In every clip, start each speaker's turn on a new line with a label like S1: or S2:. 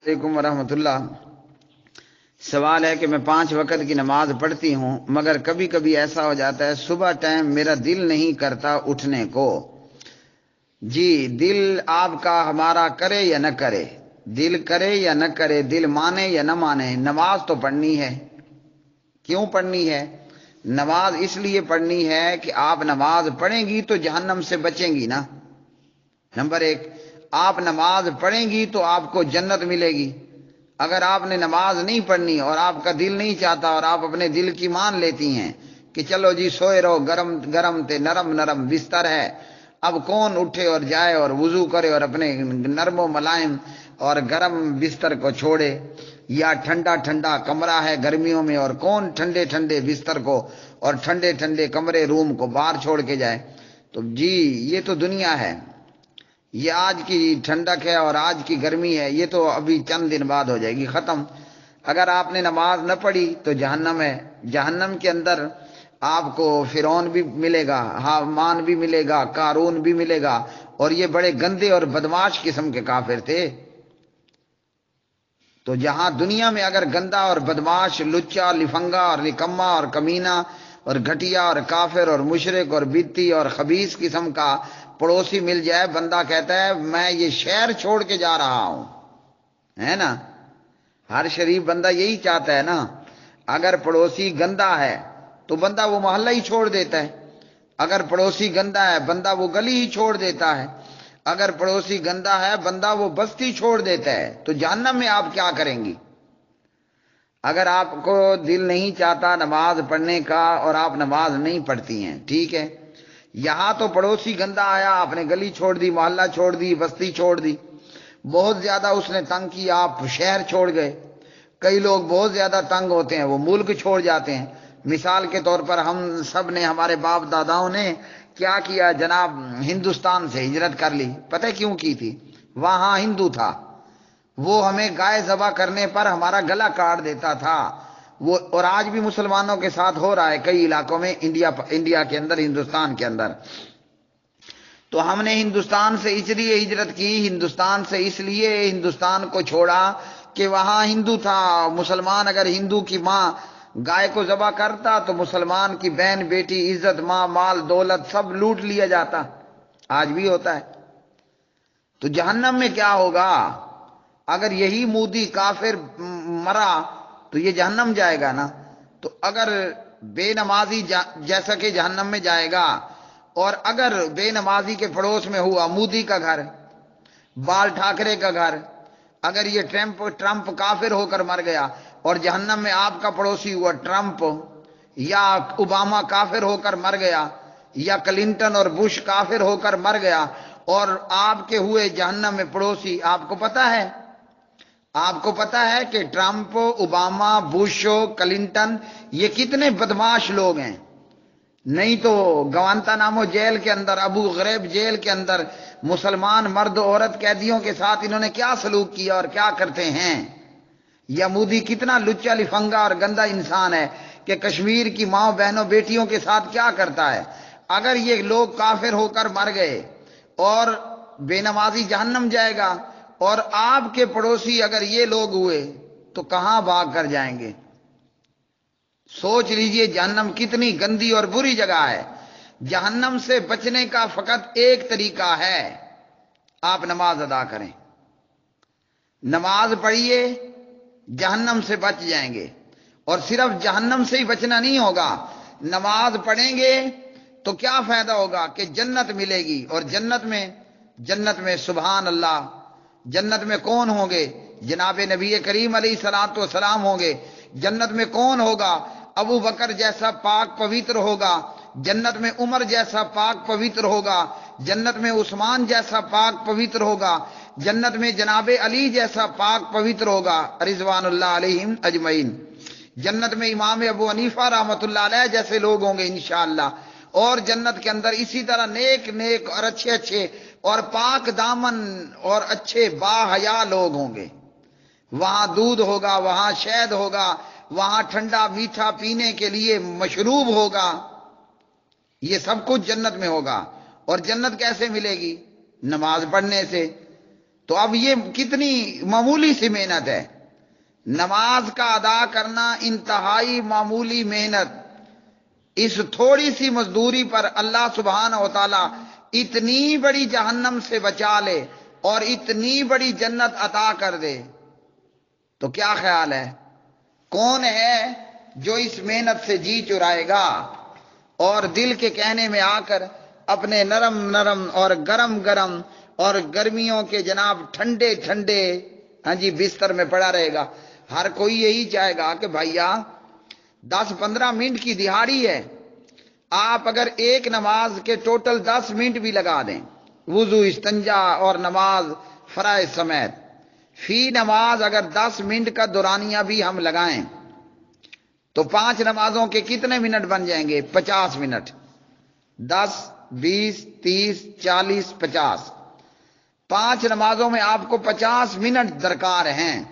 S1: علیکم ورحمۃ اللہ۔ سوال ہے کہ میں 5 وقت کی نماز پڑھتی ہوں، مگر کبھی کبھی ایسا ہو جاتا ہے صبح ٹائم میرا دل نہیں کرتا اٹھنے کو۔ جی، دل آپ کا ہمارا کرے یا نہ کرے، دل کرے یا نہ کرے، دل مانے یا نہ مانے، نماز تو پڑھنی ہے۔ کیوں پڑھنی ہے؟ نماز اس لیے پڑھنی ہے کہ آپ نماز پڑھیں گی تو جہنم سے بچیں گی نا۔ نمبر 1، آپ نماز پڑھیں گی تو آپ کو جنت ملے گی۔ اگر آپ نے نماز نہیں پڑھنی اور آپ کا دل نہیں چاہتا اور آپ اپنے دل کی مان لیتی ہیں کہ چلو جی سوئے رہو، گرم گرم تے نرم نرم بستر ہے، اب کون اٹھے اور جائے اور وضو کرے اور اپنے نرم و ملائم اور گرم بستر کو چھوڑے، یا ٹھنڈا ٹھنڈا کمرہ ہے گرمیوں میں اور کون ٹھنڈے ٹھنڈے بستر کو اور ٹھنڈے ٹھنڈے کمرے روم کو باہر چھوڑ کے جائے۔ تو جی یہ تو دنیا ہے، یہ آج کی ٹھنڈک ہے اور آج کی گرمی ہے، یہ تو ابھی چند دن بعد ہو جائے گی ختم۔ اگر آپ نے نماز نہ پڑھی تو جہنم ہے، جہنم کے اندر آپ کو فرعون بھی ملے گا، حامان بھی ملے گا، قارون بھی ملے گا، اور یہ بڑے گندے اور بدمعاش قسم کے کافر تھے۔ تو جہاں دنیا میں اگر گندا اور بدمعاش، لچا، لفنگا اور نکما اور کمینہ اور گھٹیا اور کافر اور مشرک اور بدتی اور خبیث قسم کا پڑوسی مل جائے، بندہ کہتا ہے میں یہ شہر چھوڑ کے جا رہا ہوں، ہے نا؟ ہر شریف بندہ یہی چاہتا ہے نا۔ اگر پڑوسی گندا ہے تو بندہ وہ محلہ ہی چھوڑ دیتا ہے، اگر پڑوسی گندا ہے بندہ وہ گلی ہی چھوڑ دیتا ہے، اگر پڑوسی گندا ہے بندہ وہ بستی چھوڑ دیتا ہے۔ تو جہنم میں آپ کیا کریں گی؟ اگر آپ کو دل نہیں چاہتا نماز پڑھنے کا اور آپ نماز نہیں پڑھتی ہیں، ٹھیک ہے، یہاں تو پڑوسی گندا آیا، آپ نے گلی چھوڑ دی، محلہ چھوڑ دی، بستی چھوڑ دی، بہت زیادہ اس نے تنگ کیا، آپ شہر چھوڑ گئے۔ کئی لوگ بہت زیادہ تنگ ہوتے ہیں وہ ملک چھوڑ جاتے ہیں۔ مثال کے طور پر ہم سب نے، ہمارے باپ داداؤں نے کیا کیا جناب، ہندوستان سے ہجرت کر لی۔ پتہ کیوں کی تھی؟ وہاں ہندو تھا، وہ ہمیں گائے ذبح کرنے پر ہمارا گلا کاٹ دیتا تھا وہ، اور آج بھی مسلمانوں کے ساتھ ہو رہا ہے کئی علاقوں میں، انڈیا کے اندر، ہندوستان کے اندر۔ تو ہم نے ہندوستان سے اس لیے ہجرت کی، ہندوستان سے اس لیے ہندوستان کو چھوڑا کہ وہاں ہندو تھا۔ مسلمان اگر ہندو کی ماں گائے کو ذبح کرتا تو مسلمان کی بہن بیٹی، عزت، ماں، مال، دولت سب لوٹ لیا جاتا، آج بھی ہوتا ہے۔ تو جہنم میں کیا ہوگا؟ اگر یہی مودی کافر مرا تو یہ جہنم جائے گا نا۔ تو اگر بے نمازی جیسا کہ جہنم میں جائے گا، اور اگر بے نمازی کے پڑوس میں ہوا مودی کا گھر، بال ٹھاکرے کا گھر، اگر یہ ٹرمپ کافر ہو کر مر گیا اور جہنم میں آپ کا پڑوسی ہوا ٹرمپ، یا اوباما کافر ہو کر مر گیا، یا کلنٹن اور بش کافر ہو کر مر گیا، اور آپ کے ہوئے جہنم میں پڑوسی، آپ کو پتا ہے کہ ٹرمپ، اوباما، بش، کلنٹن یہ کتنے بدمعاش لوگ ہیں؟ نہیں تو گوانتانامو جیل کے اندر، ابو غریب جیل کے اندر مسلمان مرد و عورت قیدیوں کے ساتھ انہوں نے کیا سلوک کیا اور کیا کرتے ہیں؟ یا مودی کتنا لچا لفنگا اور گندا انسان ہے کہ کشمیر کی ماں بہنوں بیٹیوں کے ساتھ کیا کرتا ہے؟ اگر یہ لوگ کافر ہو کر مر گئے اور بے نمازی جہنم جائے گا، اور آپ کے پڑوسی اگر یہ لوگ ہوئے تو کہاں بھاگ کر جائیں گے؟ سوچ لیجئے جہنم کتنی گندی اور بری جگہ ہے۔ جہنم سے بچنے کا فقط ایک طریقہ ہے، آپ نماز ادا کریں، نماز پڑھیے، جہنم سے بچ جائیں گے۔ اور صرف جہنم سے ہی بچنا نہیں ہوگا، نماز پڑھیں گے تو کیا فائدہ ہوگا کہ جنت ملے گی، اور جنت میں سبحان اللہ، جنت میں کون ہوں گے؟ جناب نبی کریم علیہ الصلوۃ والسلام ہوں گے۔ جنت میں کون ہوگا؟ ابو بکر جیسا پاک پوتر ہوگا، جنت میں عمر جیسا پاک پوتر ہوگا، جنت میں عثمان جیسا پاک پوتر ہوگا، جنت میں جناب علی جیسا پاک پوتر ہوگا رضوان اللہ علیہم اجمعین، جنت میں امام ابو حنیفہ رحمۃ اللہ علیہ جیسے لوگ ہوں گے انشاءاللہ، اور جنت کے اندر اسی طرح نیک اور اچھے اور پاک دامن اور اچھے باحیا لوگ ہوں گے۔ وہاں دودھ ہوگا، وہاں شہد ہوگا، وہاں ٹھنڈا میٹھا پینے کے لیے مشروب ہوگا، یہ سب کچھ جنت میں ہوگا۔ اور جنت کیسے ملے گی؟ نماز پڑھنے سے۔ تو اب یہ کتنی معمولی سی محنت ہے، نماز کا ادا کرنا انتہائی معمولی محنت، اس تھوڑی سی مزدوری پر اللہ سبحانہ و تعالی اتنی بڑی جہنم سے بچا لے اور اتنی بڑی جنت عطا کر دے، تو کیا خیال ہے کون ہے جو اس محنت سے جی چرائے گا اور دل کے کہنے میں آ کر اپنے نرم نرم اور گرم گرم اور گرمیوں کے جناب ٹھنڈے ٹھنڈے ہاں جی بستر میں پڑا رہے گا؟ ہر کوئی یہی چاہے گا کہ بھائیا 10-15 منٹ کی دہاڑی ہے، آپ اگر ایک نماز کے ٹوٹل 10 منٹ بھی لگا دیں، وضو استنجا اور نماز فرائض سمیت، فی نماز اگر 10 منٹ کا دورانیہ بھی ہم لگائیں تو 5 نمازوں کے کتنے منٹ بن جائیں گے؟ 50 منٹ، 10 20 30 40 50، 5 نمازوں میں آپ کو 50 منٹ درکار ہیں،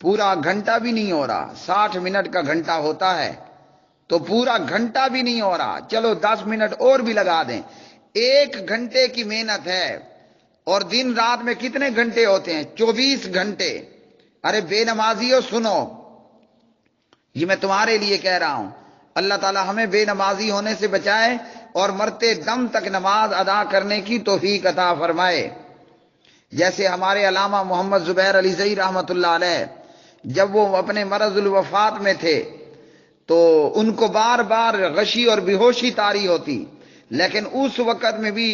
S1: پورا گھنٹہ بھی نہیں ہو رہا، 60 منٹ کا گھنٹہ ہوتا ہے تو پورا گھنٹہ بھی نہیں ہو رہا، چلو 10 منٹ اور بھی لگا دیں، 1 گھنٹے کی محنت ہے۔ اور دن رات میں کتنے گھنٹے ہوتے ہیں؟ 24 گھنٹے۔ ارے بے نمازیوں سنو، یہ میں تمہارے لیے کہہ رہا ہوں، اللہ تعالی ہمیں بے نمازی ہونے سے بچائے اور مرتے دم تک نماز ادا کرنے کی توفیق عطا فرمائے۔ جیسے ہمارے علامہ محمد زبیر علی زئی رحمۃ اللہ علیہ جب وہ اپنے مرض الوفات میں تھے تو ان کو بار بار غشی اور بے ہوشی طاری ہوتی، لیکن اس وقت میں بھی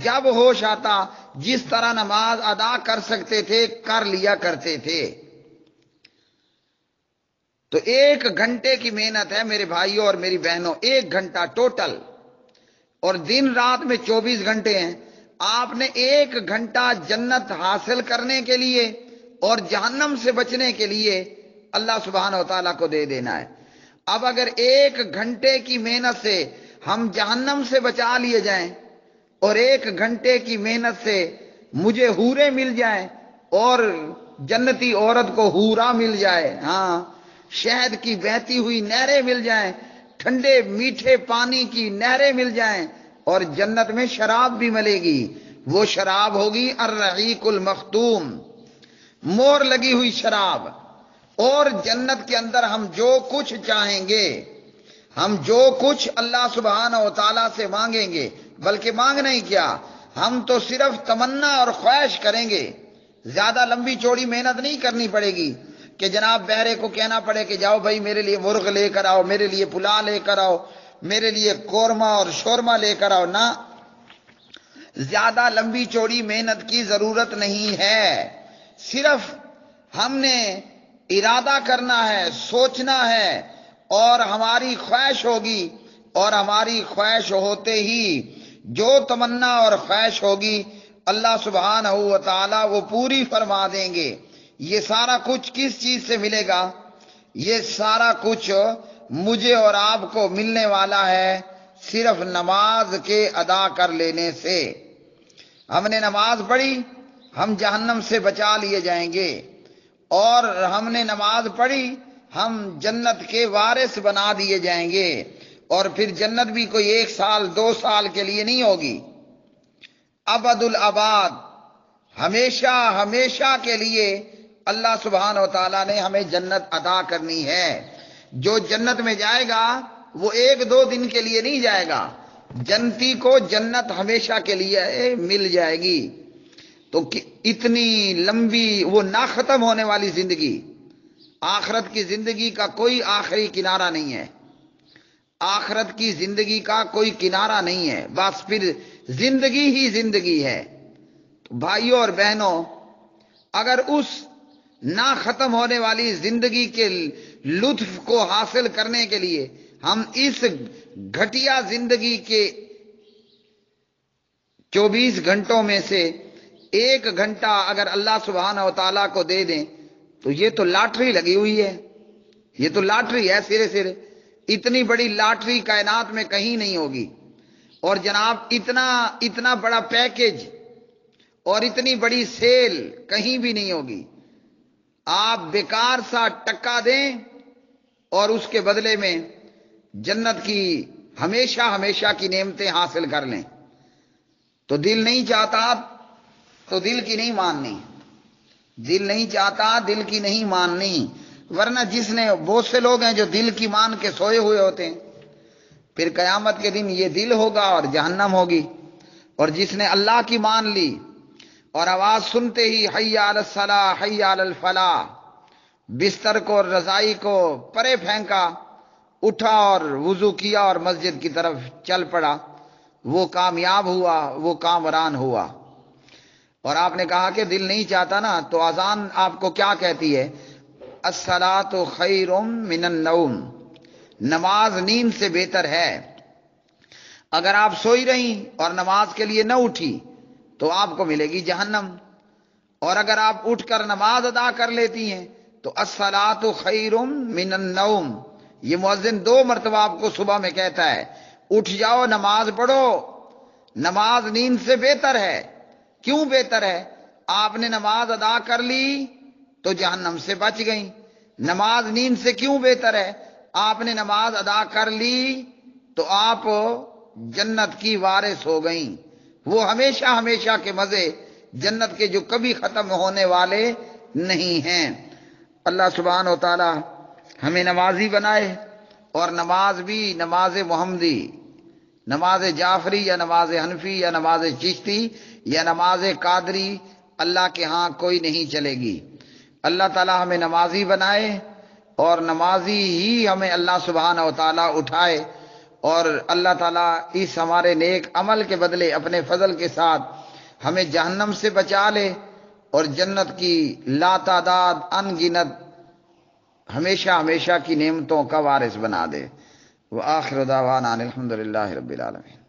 S1: جب ہوش آتا جس طرح نماز ادا کر سکتے تھے کر لیا کرتے تھے۔ تو 1 گھنٹے کی محنت ہے میرے بھائیوں اور میری بہنوں، 1 گھنٹہ ٹوٹل، اور دن رات میں 24 گھنٹے ہیں۔ آپ نے 1 گھنٹہ جنت حاصل کرنے کے لیے اور جہنم سے بچنے کے لیے اللہ سبحانہ و تعالیٰ کو دے دینا ہے۔ اب اگر 1 گھنٹے کی محنت سے ہم جہنم سے بچا لیے جائیں اور 1 گھنٹے کی محنت سے مجھے حوریں مل جائیں اور جنتی عورت کو حورا مل جائے، ہاں شہد کی بہتی ہوئی نہریں مل جائیں، ٹھنڈے میٹھے پانی کی نہریں مل جائیں، اور جنت میں شراب بھی ملے گی، وہ شراب ہوگی الرحیق المختوم، مہر لگی ہوئی شراب۔ اور جنت کے اندر ہم جو کچھ چاہیں گے، ہم جو کچھ اللہ سبحانہ و تعالیٰ سے مانگیں گے، بلکہ مانگنا ہی کیا، ہم تو صرف تمنا اور خواہش کریں گے، زیادہ لمبی چوڑی محنت نہیں کرنی پڑے گی کہ جناب بہرے کو کہنا پڑے کہ جاؤ بھائی میرے لیے مرغ لے کر آؤ، میرے لیے پلا لے کر آؤ، میرے لیے قورمہ اور شورمہ لے کر آؤ، نہ، زیادہ لمبی چوڑی محنت کی ضرورت نہیں ہے، صرف ہم نے ارادہ کرنا ہے، سوچنا ہے، اور ہماری خواہش ہوگی، اور ہماری خواہش ہوتے ہی جو تمنا اور خواہش ہوگی اللہ سبحانہ و تعالی وہ پوری فرما دیں گے۔ یہ سارا کچھ کس چیز سے ملے گا؟ یہ سارا کچھ مجھے اور آپ کو ملنے والا ہے صرف نماز کے ادا کر لینے سے۔ ہم نے نماز پڑھی، ہم جہنم سے بچا لیے جائیں گے، اور ہم نے نماز پڑھی، ہم جنت کے وارث بنا دیے جائیں گے، اور پھر جنت بھی کوئی 1 سال 2 سال کے لیے نہیں ہوگی، ابد الاباد، ہمیشہ ہمیشہ کے لیے اللہ سبحانہ و تعالیٰ نے ہمیں جنت عطا کرنی ہے۔ جو جنت میں جائے گا وہ 1-2 دن کے لیے نہیں جائے گا، جنتی کو جنت ہمیشہ کے لیے مل جائے گی۔ تو اتنی لمبی وہ نہ ختم ہونے والی زندگی، آخرت کی زندگی کا کوئی آخری کنارہ نہیں ہے، آخرت کی زندگی کا کوئی کنارہ نہیں ہے، بس پھر زندگی ہی زندگی ہے۔ تو بھائیوں اور بہنوں، اگر اس نہ ختم ہونے والی زندگی کے لطف کو حاصل کرنے کے لیے ہم اس گھٹیا زندگی کے 24 گھنٹوں میں سے 1 گھنٹہ اگر اللہ سبحانہ و تعالیٰ کو دے دیں تو یہ تو لاٹری لگی ہوئی ہے، یہ تو لاٹری ہے سرے سرے، اتنی بڑی لاٹری کائنات میں کہیں نہیں ہوگی، اور جناب اتنا بڑا پیکج اور اتنی بڑی سیل کہیں بھی نہیں ہوگی۔ آپ بیکار سا ٹکا دیں اور اس کے بدلے میں جنت کی ہمیشہ ہمیشہ کی نعمتیں حاصل کر لیں، تو دل نہیں چاہتا تو دل کی نہیں ماننی، دل نہیں چاہتا، دل کی نہیں ماننی. ورنہ جس نے، بہت سے لوگ ہیں جو دل کی مان کے سوئے ہوئے ہوتے ہیں، پھر قیامت کے دن یہ دل ہوگا اور جہنم ہوگی. اور جس نے اللہ کی مان لی اور آواز سنتے ہی حی علی الصلاح حی علی الفلاح، بستر کو اور رضائی کو پرے پھینکا، اٹھا اور وضو کیا اور مسجد کی طرف چل پڑا، وہ کامیاب ہوا، وہ کامران ہوا. اور آپ نے کہا کہ دل نہیں چاہتا نا، تو اذان آپ کو کیا کہتی ہے؟ الصلاۃ خیر من النوم، نماز نیند سے بہتر ہے. اگر آپ سوئی رہیں اور نماز کے لیے نہ اٹھی تو آپ کو ملے گی جہنم، اور اگر آپ اٹھ کر نماز ادا کر لیتی ہیں تو الصلاۃ خیر من النوم. یہ مؤذن 2 مرتبہ آپ کو صبح میں کہتا ہے اٹھ جاؤ نماز پڑھو، نماز نیند سے بہتر ہے. کیوں بہتر ہے؟ آپ نے نماز ادا کر لی تو جہنم سے بچ گئیں. نماز نیند سے کیوں بہتر ہے؟ آپ نے نماز ادا کر لی تو آپ جنت کی وارث ہو گئیں. وہ ہمیشہ ہمیشہ کے مزے جنت کے جو کبھی ختم ہونے والے نہیں ہیں. اللہ سبحانہ و تعالی ہمیں نمازی بنائے، اور نماز بھی نماز محمدی، نماز جعفری یا نماز حنفی یا نماز چشتی یا نماز قادری، اللہ کے ہاں کوئی نہیں چلے گی. اللہ تعالی ہمیں نمازی بنائے، اور نمازی ہی ہمیں اللہ سبحانہ و تعالی اٹھائے، اور اللہ تعالیٰ اس ہمارے نیک عمل کے بدلے اپنے فضل کے ساتھ ہمیں جہنم سے بچا لے، اور جنت کی لا تعداد ان گنت ہمیشہ ہمیشہ کی نعمتوں کا وارث بنا دے. وآخر دعوانا الحمدللہ رب العالمین.